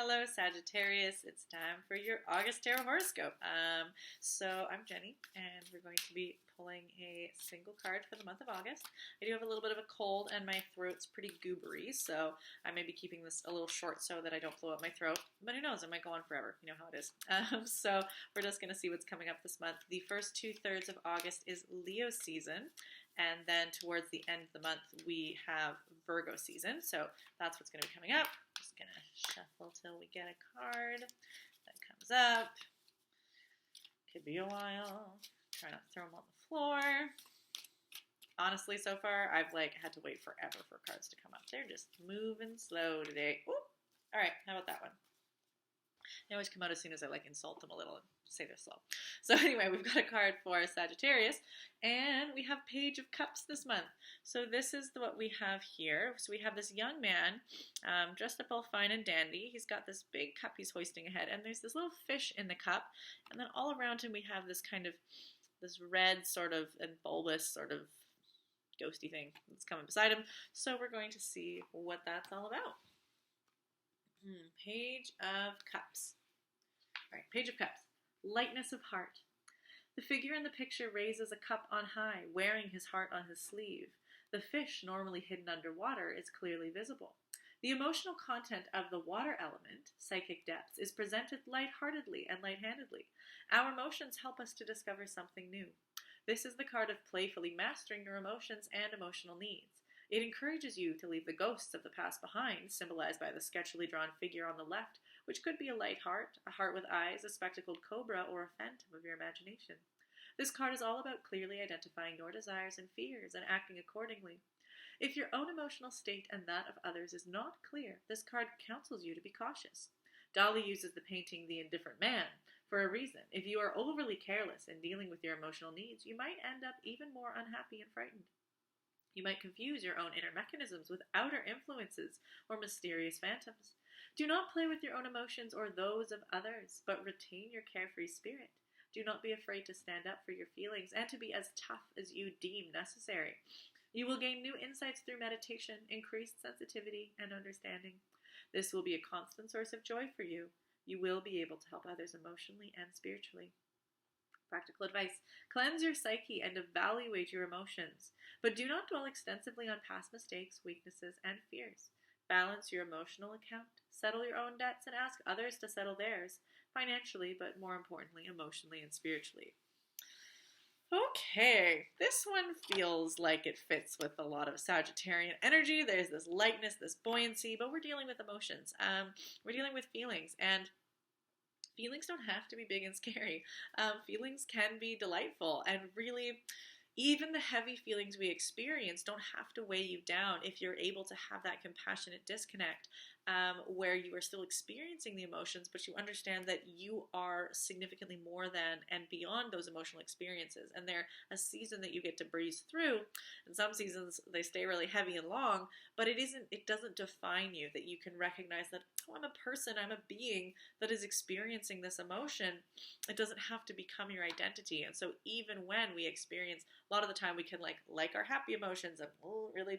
Hello, Sagittarius. It's time for your August Tarot Horoscope. So I'm Jenny, and we're going to be pulling a single card for the month of August. I do have a little bit of a cold, and my throat's pretty goobery, so I may be keeping this a little short so that I don't blow up my throat. But who knows? It might go on forever. You know how it is. So we're just going to see what's coming up this month. The first 2/3 of August is Leo season. And then towards the end of the month, we have Virgo season. So that's what's going to be coming up. Just going to shuffle till we get a card that comes up. Could be a while. Try not to throw them on the floor. Honestly, so far, I've had to wait forever for cards to come up. They're just moving slow today. Ooh. All right, how about that one? They always come out as soon as I insult them a little and say they're slow. So anyway, we've got a card for Sagittarius, and we have Page of Cups this month. So this is what we have here. So we have this young man dressed up all fine and dandy. He's got this big cup he's hoisting ahead, and there's this little fish in the cup, and then all around him we have this this red sort of and bulbous sort of ghosty thing that's coming beside him. So we're going to see what that's all about. Page of Cups. All right, Page of Cups. Lightness of heart. The figure in the picture raises a cup on high, wearing his heart on his sleeve. The fish, normally hidden underwater, is clearly visible. The emotional content of the water element, psychic depths, is presented lightheartedly and light-handedly. Our emotions help us to discover something new. This is the card of playfully mastering your emotions and emotional needs. It encourages you to leave the ghosts of the past behind, symbolized by the sketchily drawn figure on the left, which could be a light heart, a heart with eyes, a spectacled cobra, or a phantom of your imagination. This card is all about clearly identifying your desires and fears and acting accordingly. If your own emotional state and that of others is not clear, this card counsels you to be cautious. Dali uses the painting The Indifferent Man for a reason. If you are overly careless in dealing with your emotional needs, you might end up even more unhappy and frightened. You might confuse your own inner mechanisms with outer influences or mysterious phantoms. Do not play with your own emotions or those of others, but retain your carefree spirit. Do not be afraid to stand up for your feelings and to be as tough as you deem necessary. You will gain new insights through meditation, increased sensitivity, and understanding. This will be a constant source of joy for you. You will be able to help others emotionally and spiritually. Practical advice. Cleanse your psyche and evaluate your emotions, but do not dwell extensively on past mistakes, weaknesses, and fears. Balance your emotional account, settle your own debts, and ask others to settle theirs, financially, but more importantly, emotionally and spiritually. Okay, this one feels like it fits with a lot of Sagittarian energy. There's this lightness, this buoyancy, but we're dealing with emotions. We're dealing with feelings, and feelings don't have to be big and scary. Feelings can be delightful, and really, even the heavy feelings we experience don't have to weigh you down if you're able to have that compassionate disconnect where you are still experiencing the emotions, but you understand that you are significantly more than and beyond those emotional experiences, and they're a season that you get to breeze through. And some seasons they stay really heavy and long, but it doesn't define you, that you can recognize that, oh, I'm a person, I'm a being that is experiencing this emotion. It doesn't have to become your identity. And so even when we experience, a lot of the time we can like our happy emotions and really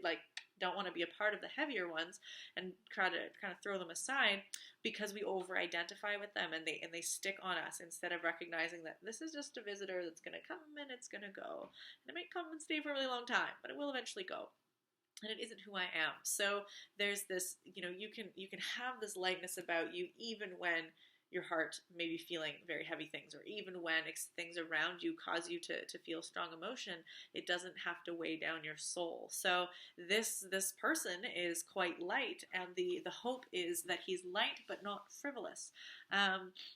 don't want to be a part of the heavier ones and try to kind of throw them aside because we over-identify with them and they stick on us, instead of recognizing that this is just a visitor that's going to come and it's going to go. And it may come and stay for a really long time, but it will eventually go. And it isn't who I am. So there's this, you can have this lightness about you even when your heart may be feeling very heavy things, or even when things around you cause you to feel strong emotion. It doesn't have to weigh down your soul. So this person is quite light, and the hope is that he's light but not frivolous.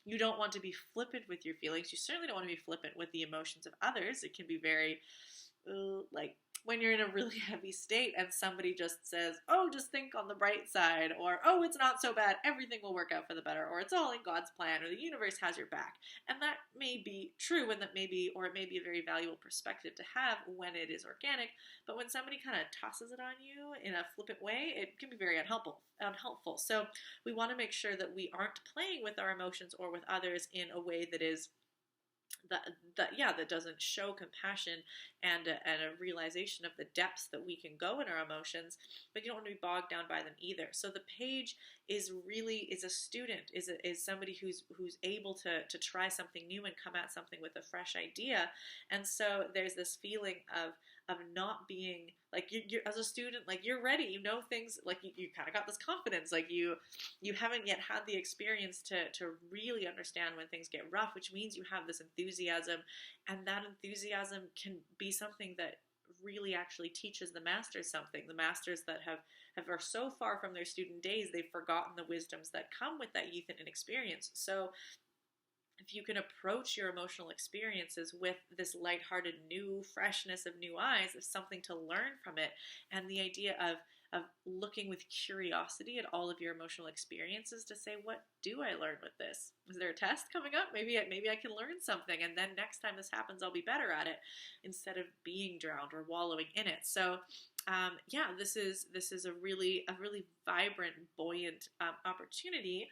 You don't want to be flippant with your feelings. You certainly don't want to be flippant with the emotions of others. It can be very when you're in a really heavy state and somebody just says, oh, just think on the bright side, or, oh, it's not so bad, everything will work out for the better, or it's all in God's plan, or the universe has your back. And that may be true, and it may be a very valuable perspective to have when it is organic, but when somebody kind of tosses it on you in a flippant way, it can be very unhelpful. So we want to make sure that we aren't playing with our emotions or with others in a way that is that doesn't show compassion and a realization of the depths that we can go in our emotions, but you don't want to be bogged down by them either. So the page is a student, is somebody who's able to try something new and come at something with a fresh idea. And so there's this feeling of not being like, you're as a student, like, you're ready, you know things, like you kind of got this confidence, like you haven't yet had the experience to really understand when things get rough, which means you have this enthusiasm, and that enthusiasm can be something that really actually teaches the masters something. The masters that are so far from their student days, they've forgotten the wisdoms that come with that youth and inexperience. So if you can approach your emotional experiences with this lighthearted new freshness of new eyes, there's something to learn from it. And the idea of looking with curiosity at all of your emotional experiences to say, what do I learn with this? Is there a test coming up? Maybe I can learn something, and then next time this happens, I'll be better at it, instead of being drowned or wallowing in it. So this is a really vibrant, buoyant opportunity.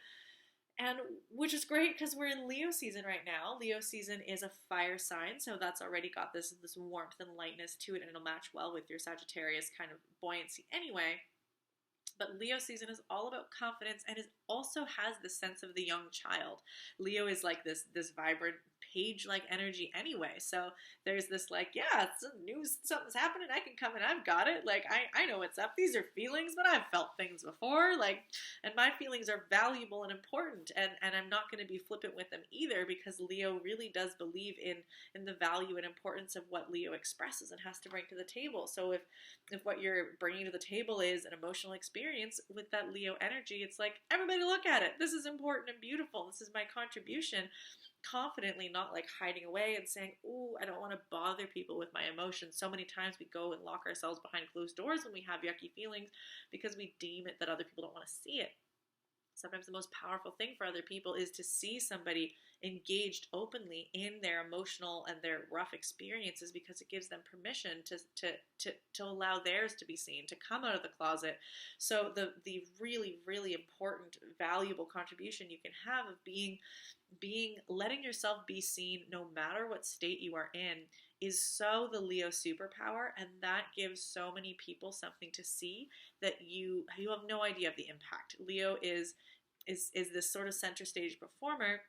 And which is great because we're in Leo season right now. Leo season is a fire sign, so that's already got this warmth and lightness to it, and it'll match well with your Sagittarius kind of buoyancy anyway. But Leo season is all about confidence, and it also has the sense of the young child. Leo is like this vibrant page-like energy anyway. So there's this like, yeah, it's news, something's happening, I can come and I've got it. Like, I know what's up. These are feelings, but I've felt things before. Like, and my feelings are valuable and important, and I'm not going to be flippant with them either, because Leo really does believe in the value and importance of what Leo expresses and has to bring to the table. So if what you're bringing to the table is an emotional experience with that Leo energy, it's like, everybody look at it. This is important and beautiful. This is my contribution. Confidently, not like hiding away and saying, oh, I don't want to bother people with my emotions. So many times we go and lock ourselves behind closed doors when we have yucky feelings because we deem it that other people don't want to see it. Sometimes the most powerful thing for other people is to see somebody engaged openly in their emotional and their rough experiences, because it gives them permission to allow theirs to be seen, to come out of the closet. So the really, really important, valuable contribution you can have of letting yourself be seen no matter what state you are in is so the Leo superpower, and that gives so many people something to see that you have no idea of the impact. Leo is this sort of center stage performer.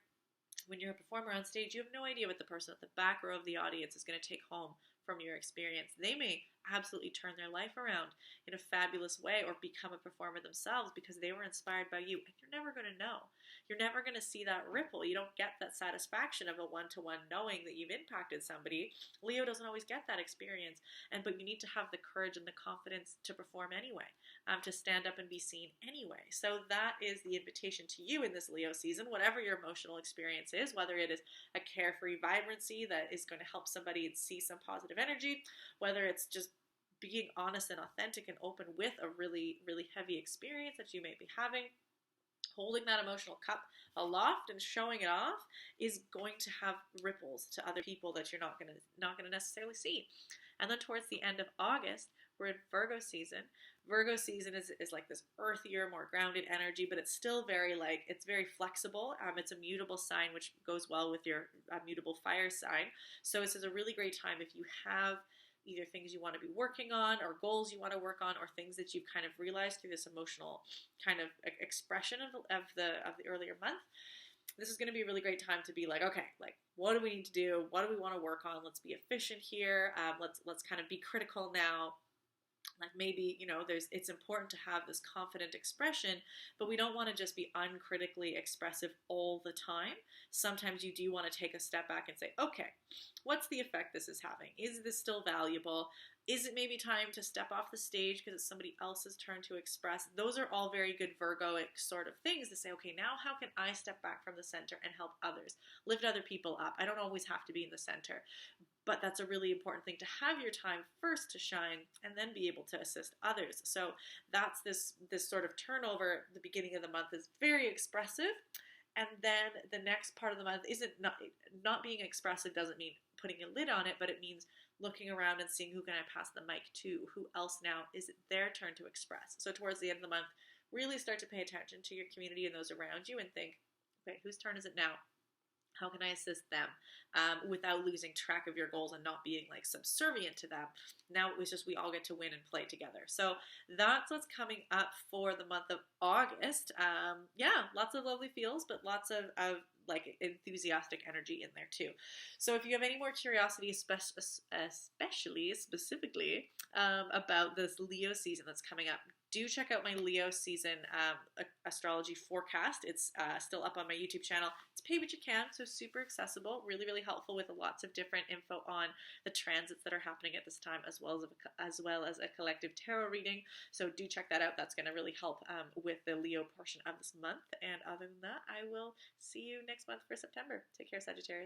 When you're a performer on stage, you have no idea what the person at the back row of the audience is going to take home from your experience. They may absolutely turn their life around in a fabulous way or become a performer themselves because they were inspired by you, and you're never going to know. You're never going to see that ripple. You don't get that satisfaction of a one-to-one knowing that you've impacted somebody. Leo doesn't always get that experience, but you need to have the courage and the confidence to perform anyway, to stand up and be seen anyway. So that is the invitation to you in this Leo season, whatever your emotional experience is, whether it is a carefree vibrancy that is going to help somebody see some positive energy, whether it's just being honest and authentic and open with a really, really heavy experience that you may be having. Holding that emotional cup aloft and showing it off is going to have ripples to other people that you're not going to necessarily see. And then towards the end of August, we're in Virgo season. Virgo season is like this earthier, more grounded energy, but it's still very it's very flexible. It's a mutable sign, which goes well with your mutable fire sign. So this is a really great time if you have either things you want to be working on or goals you want to work on or things that you've kind of realized through this emotional kind of expression of the earlier month. This is going to be a really great time to be like, okay, like, what do we need to do? What do we want to work on? Let's be efficient here. Let's kind of be critical now. Like maybe, it's important to have this confident expression, but we don't want to just be uncritically expressive all the time. Sometimes you do want to take a step back and say, okay, what's the effect this is having? Is this still valuable? Is it maybe time to step off the stage because it's somebody else's turn to express? Those are all very good Virgoic sort of things to say, okay, now how can I step back from the center and help others, lift other people up? I don't always have to be in the center. But that's a really important thing, to have your time first to shine and then be able to assist others. So that's this sort of turnover. The beginning of the month is very expressive. And then the next part of the month isn't not being expressive doesn't mean putting a lid on it, but it means looking around and seeing who can I pass the mic to, who else now is it their turn to express. So towards the end of the month, really start to pay attention to your community and those around you and think, okay, whose turn is it now? How can I assist them without losing track of your goals and not being like subservient to them? Now it was just we all get to win and play together. So that's what's coming up for the month of August. Yeah, lots of lovely feels, but lots of like enthusiastic energy in there too. So if you have any more curiosity, especially specifically about this Leo season that's coming up, do check out my Leo season astrology forecast. It's still up on my YouTube channel. It's pay what you can, so super accessible, really, really helpful with lots of different info on the transits that are happening at this time, as well as a collective tarot reading. So do check that out. That's going to really help with the Leo portion of this month. And other than that, I will see you next month for September. Take care, Sagittarius.